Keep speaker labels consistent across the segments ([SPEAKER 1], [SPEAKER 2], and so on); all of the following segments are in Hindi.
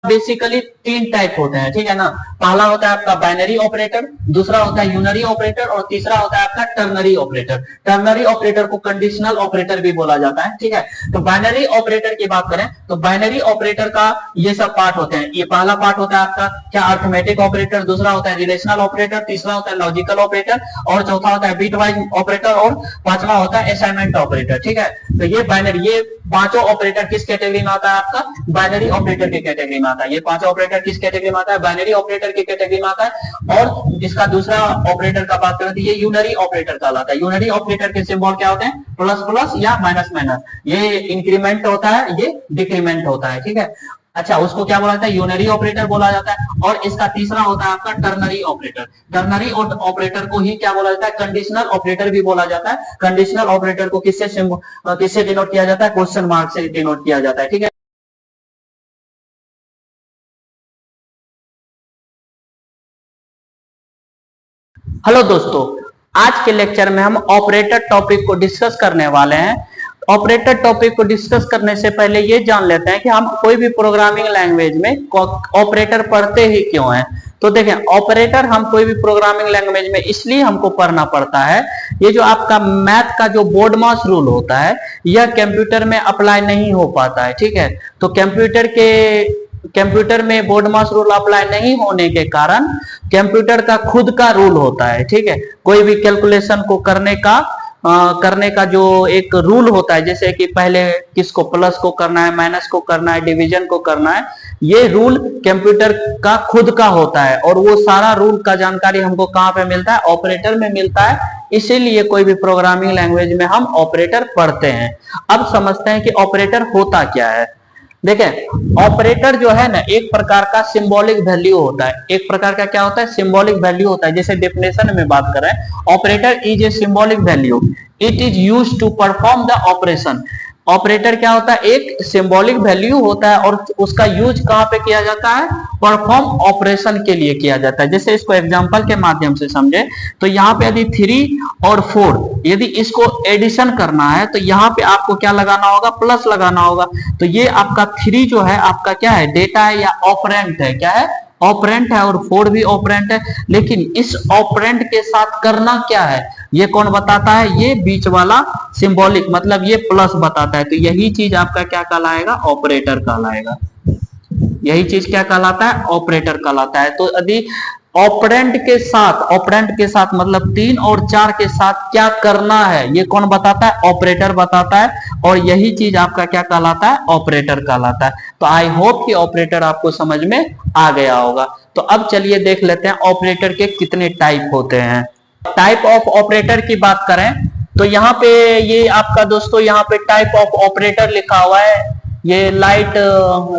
[SPEAKER 1] बेसिकली तीन टाइप होते हैं, ठीक है ना। पहला होता है आपका बाइनरी ऑपरेटर, दूसरा होता है यूनरी ऑपरेटर और तीसरा होता है आपका टर्नरी ऑपरेटर। टर्नरी ऑपरेटर को कंडीशनल ऑपरेटर भी बोला जाता है, ठीक है। तो बाइनरी ऑपरेटर की बात करें तो बाइनरी ऑपरेटर का ये सब पार्ट होते हैं। ये पहला पार्ट होता है आपका क्या अर्थमेटिक ऑपरेटर, दूसरा होता है रिलेशनल ऑपरेटर, तीसरा होता है लॉजिकल ऑपरेटर और चौथा होता है बिट वाइज ऑपरेटर और पांचवा होता है असाइनमेंट ऑपरेटर, ठीक है। तो ये बाइनरी, ये पांचों ऑपरेटर किस कैटेगरी में आता है आपका बाइनरी ऑपरेटर की कैटेगरी में आता है। ये पांचों ऑपरेटर किस कैटेगरी में आता है बाइनरी ऑपरेटर की कैटेगरी में आता है। और इसका दूसरा ऑपरेटर का बात करें तो ये यूनरी ऑपरेटर कहलाता है। यूनरी ऑपरेटर के सिंबल क्या होते हैं प्लस प्लस या माइनस माइनस। ये इंक्रीमेंट होता है, ये डिक्रीमेंट होता है, ठीक है। अच्छा, उसको क्या बोला जाता है यूनरी ऑपरेटर बोला जाता है। और इसका तीसरा होता है आपका टर्नरी ऑपरेटर। टर्नरी ऑपरेटर को ही क्या बोला जाता है कंडीशनल ऑपरेटर भी बोला जाता है। कंडीशनल ऑपरेटर को किससे डिनोट किया जाता है क्वेश्चन मार्क से डिनोट किया जाता है, ठीक है। हेलो दोस्तों, आज के लेक्चर में हम ऑपरेटर टॉपिक को डिस्कस करने वाले हैं। ऑपरेटर टॉपिक को डिस्कस करने से पहले ये जान लेते हैं कि हम कोई भी प्रोग्रामिंग लैंग्वेज में ऑपरेटर पढ़ते ही क्यों हैं। तो देखें, ऑपरेटर हम कोई भी प्रोग्रामिंग लैंग्वेज में इसलिए हमको पढ़ना पड़ता है, ये जो आपका मैथ का जो बोर्ड मास रूल होता है यह कंप्यूटर में अप्लाई नहीं हो पाता है, ठीक है। तो कंप्यूटर में बोर्ड मास रूल अप्लाई नहीं होने के कारण कंप्यूटर का खुद का रूल होता है, ठीक है। कोई भी कैलकुलेशन को करने का जो एक रूल होता है, जैसे कि पहले किसको प्लस को करना है, माइनस को करना है, डिवीजन को करना है, ये रूल कंप्यूटर का खुद का होता है। और वो सारा रूल का जानकारी हमको कहां पे मिलता है ऑपरेटर में मिलता है। इसीलिए कोई भी प्रोग्रामिंग लैंग्वेज में हम ऑपरेटर पढ़ते हैं। अब समझते हैं कि ऑपरेटर होता क्या है। देखें, ऑपरेटर जो है ना एक प्रकार का सिंबॉलिक वैल्यू होता है। एक प्रकार का क्या होता है सिंबॉलिक वैल्यू होता है। जैसे डेफिनेशन में बात करें, operator is a symbolic value, it is used to perform the operation. Operator क्या होता है एक सिंबॉलिक वैल्यू होता है और उसका यूज कहां पे किया जाता है परफॉर्म ऑपरेशन के लिए किया जाता है। जैसे इसको एग्जांपल के माध्यम से समझे तो यहाँ पे यदि 3 और 4 यदि इसको एडिशन करना है तो यहाँ पे आपको क्या लगाना होगा प्लस लगाना होगा। तो ये आपका 3 जो है आपका क्या है डेटा है या ऑपरेंट है, क्या है ऑपरेंट है, और 4 भी ऑपरेंट है। लेकिन इस ऑपरेंट के साथ करना क्या है ये कौन बताता है, ये बीच वाला सिंबॉलिक मतलब ये प्लस बताता है। तो यही चीज आपका क्या कहलाएगा ऑपरेटर कहलाएगा। यही चीज क्या कहलाता है ऑपरेटर कहलाता है। तो यदि ऑपरेंट के साथ मतलब 3 और 4 के साथ क्या करना है ये कौन बताता है ऑपरेटर बताता है। और यही चीज आपका क्या कहलाता है ऑपरेटर कहलाता है। तो आई होप कि ऑपरेटर आपको समझ में आ गया होगा। तो अब चलिए देख लेते हैं ऑपरेटर के कितने टाइप होते हैं। टाइप ऑफ ऑपरेटर की बात करें तो यहाँ पे ये आपका दोस्तों यहाँ पे टाइप ऑफ ऑपरेटर लिखा हुआ है। ये लाइट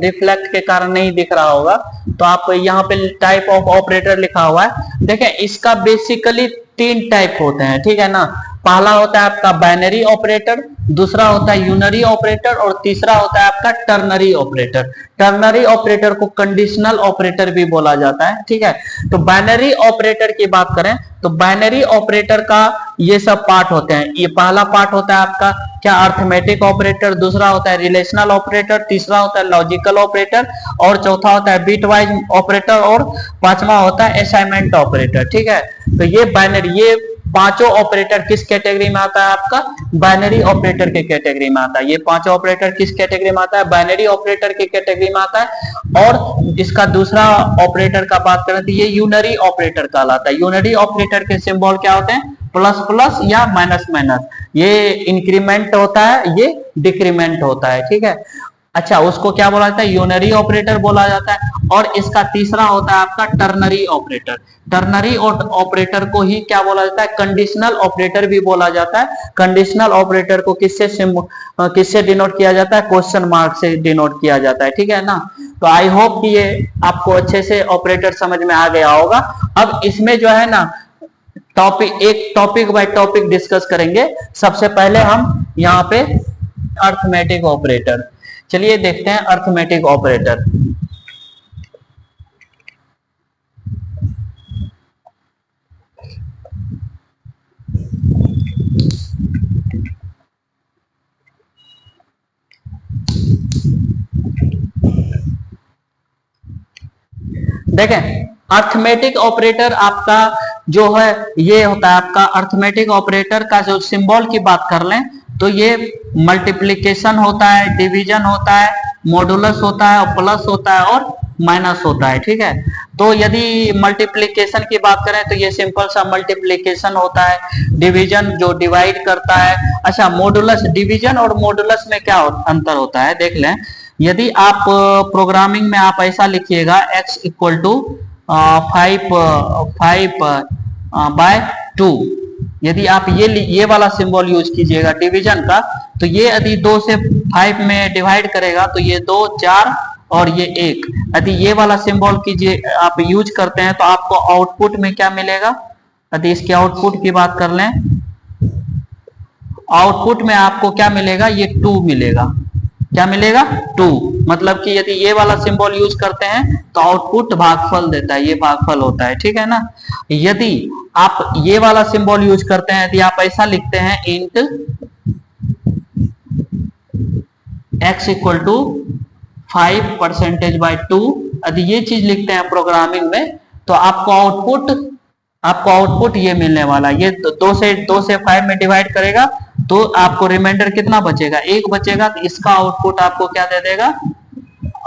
[SPEAKER 1] रिफ्लेक्ट के कारण नहीं दिख रहा होगा, तो आप यहाँ पे टाइप ऑफ ऑपरेटर लिखा हुआ है। देखें, इसका बेसिकली तीन टाइप होते हैं, ठीक है ना। पहला होता है आपका बाइनरी ऑपरेटर, दूसरा होता है यूनरी ऑपरेटर और तीसरा होता है आपका टर्नरी ऑपरेटर। टर्नरी ऑपरेटर को कंडीशनल ऑपरेटर भी बोला जाता है, ठीक है। तो बाइनरी ऑपरेटर की बात करें तो बाइनरी ऑपरेटर का ये सब पार्ट होते हैं। ये पहला पार्ट होता है आपका क्या अर्थमेटिक ऑपरेटर, दूसरा होता है रिलेशनल ऑपरेटर, तीसरा होता है लॉजिकल ऑपरेटर और चौथा होता है बिट वाइज ऑपरेटर और पांचवा होता है असाइनमेंट ऑपरेटर, ठीक है। तो ये बाइनरी, ये पांचों ऑपरेटर किस कैटेगरी में आता है आपका बाइनरी ऑपरेटर के कैटेगरी में आता है। ये पांचों ऑपरेटर किस कैटेगरी में आता है बाइनरी ऑपरेटर के कैटेगरी में आता है। और इसका दूसरा ऑपरेटर का बात करें तो ये यूनरी ऑपरेटर कहलाता है। यूनरी ऑपरेटर के सिंबल क्या होते हैं प्लस प्लस या माइनस माइनस। ये इंक्रीमेंट होता है, ये डिक्रीमेंट होता है, ठीक है। अच्छा, उसको क्या बोला जाता है यूनरी ऑपरेटर बोला जाता है। और इसका तीसरा होता है आपका टर्नरी ऑपरेटर। टर्नरी ऑपरेटर को ही क्या बोला जाता है कंडीशनल ऑपरेटर भी बोला जाता है। कंडीशनल ऑपरेटर को किससे डिनोट किया जाता है क्वेश्चन मार्क से डिनोट किया जाता है, ठीक है ना। तो आई होप कि ये आपको अच्छे से ऑपरेटर समझ में आ गया होगा। अब इसमें जो है ना टॉपिक बाय टॉपिक डिस्कस करेंगे। सबसे पहले हम यहाँ पे अर्थमेटिक ऑपरेटर, चलिए देखते हैं अर्थमेटिक ऑपरेटर। देखें, अर्थमेटिक ऑपरेटर आपका जो है ये होता है, आपका अर्थमेटिक ऑपरेटर का जो सिंबल की बात कर लें तो ये मल्टीप्लिकेशन होता है, डिवीजन होता है, मॉडुलस होता है और प्लस होता है और माइनस होता है। ठीक है, तो यदि मल्टीप्लिकेशन की बात करें तो ये सिंपल सा मल्टीप्लिकेशन होता है, डिवीजन जो डिवाइड करता है। अच्छा, मॉडुलस, डिवीजन और मॉडुलस में क्या अंतर होता है देख लें। यदि आप प्रोग्रामिंग में आप ऐसा लिखिएगा x इक्वल टू 5/2, यदि आप ये वाला सिंबल यूज कीजिएगा डिवीजन का, तो ये यदि 2 से 5 में डिवाइड करेगा तो ये 2 4 और ये 1, यदि ये वाला सिंबल कीजिए आप यूज करते हैं तो आपको आउटपुट में क्या मिलेगा। यदि इसके आउटपुट की बात कर लें, आउटपुट में आपको क्या मिलेगा, ये 2 मिलेगा। क्या मिलेगा, 2। मतलब कि यदि ये वाला सिंबल यूज करते हैं तो आउटपुट भागफल देता है, ये भागफल होता है। ठीक है ना। यदि आप ये वाला सिंबल यूज करते हैं, यदि आप ऐसा लिखते हैं इंट x इक्वल टू 5%/2, यदि ये चीज लिखते हैं प्रोग्रामिंग में तो आपको आउटपुट ये मिलने वाला। ये 2 से 5 में डिवाइड करेगा तो आपको रिमाइंडर कितना बचेगा, 1 बचेगा। तो इसका आउटपुट आपको क्या दे देगा,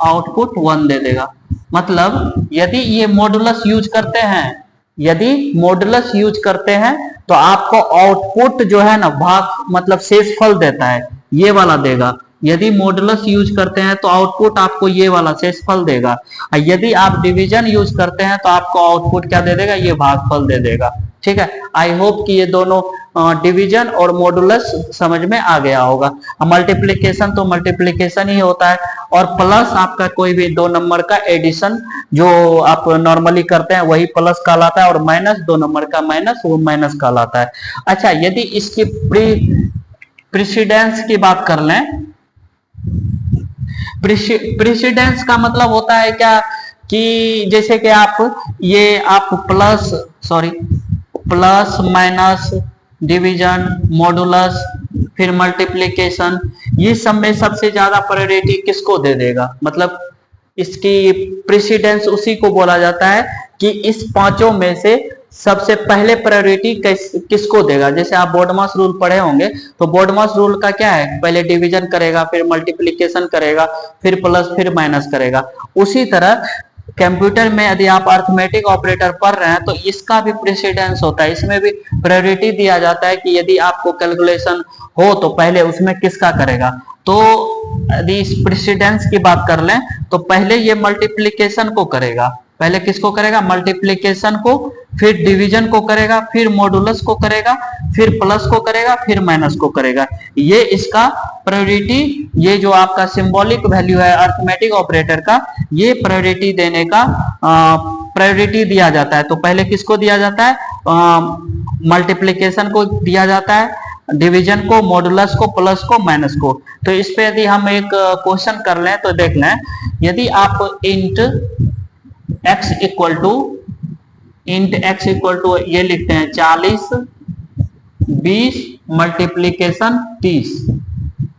[SPEAKER 1] आउटपुट 1 दे देगा। मतलब यदि ये मॉडुलस यूज करते हैं, यदि मॉडुलस यूज करते हैं तो आपको आउटपुट जो है ना भाग मतलब शेषफल देता है, ये वाला देगा। यदि मॉडुलस यूज करते हैं तो आउटपुट आपको ये वाला शेषफल देगा। यदि आप डिवीजन यूज करते हैं तो आपको आउटपुट क्या दे देगा, ये भागफल दे देगा। ठीक है, आई होप कि ये दोनों डिवीजन और मॉडुलस समझ में आ गया होगा। मल्टीप्लिकेशन तो मल्टीप्लिकेशन ही होता है, और प्लस आपका कोई भी 2 नंबर का एडिशन जो आप नॉर्मली करते हैं वही प्लस कहलाता है, और माइनस 2 नंबर का माइनस वो माइनस कहलाता है। अच्छा, यदि इसकी प्रेसिडेंस की बात कर लें, प्रेसिडेंस का मतलब होता है क्या कि जैसे कि आप प्लस माइनस डिवीजन मॉडुलस फिर मल्टीप्लिकेशन, ये सब में सबसे ज्यादा प्रायोरिटी किसको दे देगा, मतलब इसकी प्रेसिडेंस उसी को बोला जाता है कि इस पांचों में से सबसे पहले प्रायोरिटी किसको देगा। जैसे आप बोडमास रूल पढ़े होंगे, तो बोडमास रूल का क्या है, पहले डिवीजन करेगा, फिर मल्टीप्लिकेशन करेगा, फिर प्लस, फिर माइनस करेगा। उसी तरह कंप्यूटर में यदि आप अर्थमेटिक ऑपरेटर पढ़ रहे हैं तो इसका भी प्रेसिडेंस होता है, इसमें भी प्रायोरिटी दिया जाता है कि यदि आपको कैलकुलेशन हो तो पहले उसमें किसका करेगा। तो यदि इस प्रेसिडेंस की बात कर लें तो पहले ये मल्टीप्लिकेशन को करेगा, पहले किसको करेगा, मल्टीप्लिकेशन को, फिर डिवीजन को करेगा, फिर मॉडुलस को करेगा, फिर प्लस को करेगा, फिर माइनस को करेगा। ये इसका प्रायोरिटी, ये जो आपका सिंबॉलिक वैल्यू है अर्थमेटिक ऑपरेटर का, ये प्रायोरिटी देने का प्रायोरिटी दिया जाता है। तो पहले किसको दिया जाता है, मल्टीप्लिकेशन को दिया जाता है, डिवीजन को, मॉडुलस को, प्लस को, माइनस को। तो इस पे यदि हम एक क्वेश्चन कर लें तो देख लें, यदि आप इंट x इक्वल टू ये लिखते हैं 40 20 मल्टीप्लीकेशन 30,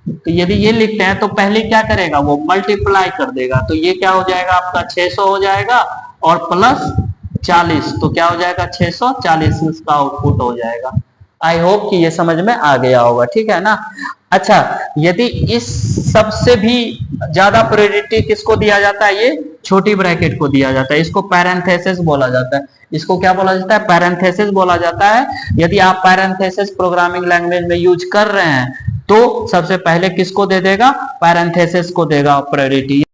[SPEAKER 1] तो यदि ये लिखते हैं तो पहले क्या करेगा, वो मल्टीप्लाई कर देगा। तो ये क्या हो जाएगा आपका 600 हो जाएगा, और प्लस 40 तो क्या हो जाएगा 640, इसका आउटपुट हो जाएगा। आई होप कि ये समझ में आ गया होगा। ठीक है ना। अच्छा, यदि इस सबसे भी ज्यादा प्रायोरिटी किसको दिया जाता है, ये छोटी ब्रैकेट को दिया जाता है, इसको पैरेंथेसिस बोला जाता है। इसको क्या बोला जाता है, पैरेंथेसिस बोला जाता है। यदि आप पैरेंथेसिस प्रोग्रामिंग लैंग्वेज में यूज कर रहे हैं तो सबसे पहले किसको दे देगा, पैरेंथेसिस को देगा प्रायोरिटी।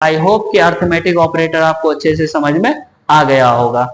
[SPEAKER 1] आई होप कि अर्थमेटिक ऑपरेटर आपको अच्छे से समझ में आ गया होगा।